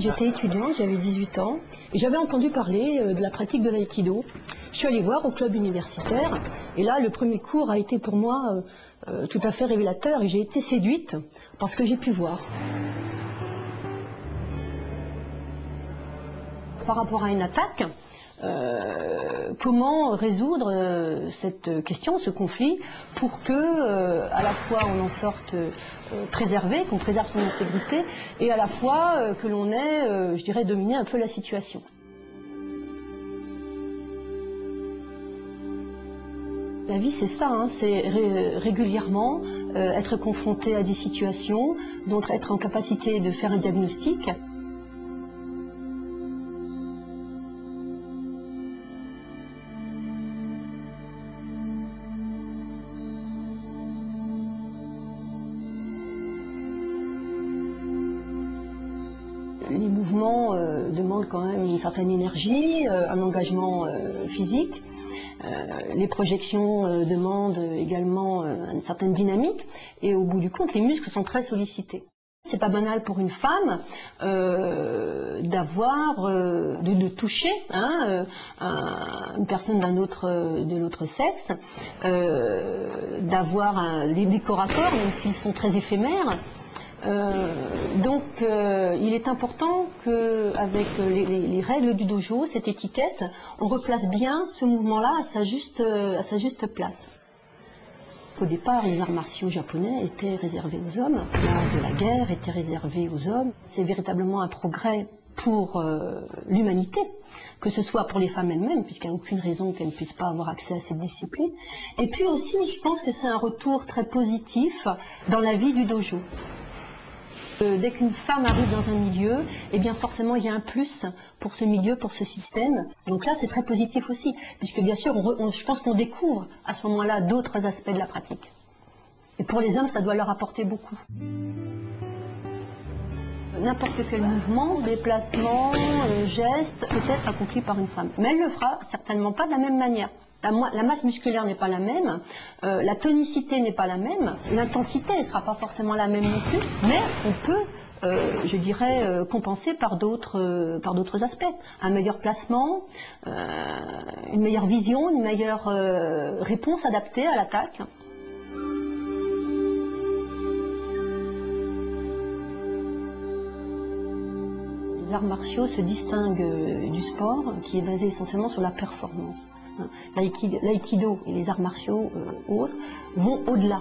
J'étais étudiante, j'avais 18 ans, et j'avais entendu parler de la pratique de l'aïkido. Je suis allée voir au club universitaire, et là, le premier cours a été pour moi tout à fait révélateur, et j'ai été séduite par ce que j'ai pu voir. Par rapport à une attaque, comment résoudre cette question, ce conflit, pour que à la fois on en sorte préservé, qu'on préserve son intégrité, et à la fois que l'on ait, je dirais, dominé un peu la situation. La vie, c'est ça, hein, c'est régulièrement être confronté à des situations, donc être en capacité de faire un diagnostic. Les mouvements demandent quand même une certaine énergie, un engagement physique. Les projections demandent également une certaine dynamique. Et au bout du compte, les muscles sont très sollicités. C'est pas banal pour une femme de toucher une personne de l'autre sexe, d'avoir des corps à corps, même s'ils sont très éphémères. Donc il est important qu'avec les règles du dojo, cette étiquette, on replace bien ce mouvement-là à sa juste place. Au départ, les arts martiaux japonais étaient réservés aux hommes, l'art de la guerre était réservé aux hommes. C'est véritablement un progrès pour l'humanité, que ce soit pour les femmes elles-mêmes, puisqu'il n'y a aucune raison qu'elles ne puissent pas avoir accès à cette discipline. Et puis aussi, je pense que c'est un retour très positif dans la vie du dojo. Dès qu'une femme arrive dans un milieu, eh bien forcément il y a un plus pour ce milieu, pour ce système. Donc là c'est très positif aussi, puisque bien sûr je pense qu'on découvre à ce moment-là d'autres aspects de la pratique. Et pour les hommes ça doit leur apporter beaucoup. N'importe quel mouvement, déplacement, geste peut être accompli par une femme. Mais elle ne le fera certainement pas de la même manière. La masse musculaire n'est pas la même, la tonicité n'est pas la même, l'intensité ne sera pas forcément la même non plus, mais on peut, je dirais, compenser par d'autres aspects. Un meilleur placement, une meilleure vision, une meilleure réponse adaptée à l'attaque. Les arts martiaux se distinguent du sport qui est basé essentiellement sur la performance. L'aïkido et les arts martiaux autres vont au-delà.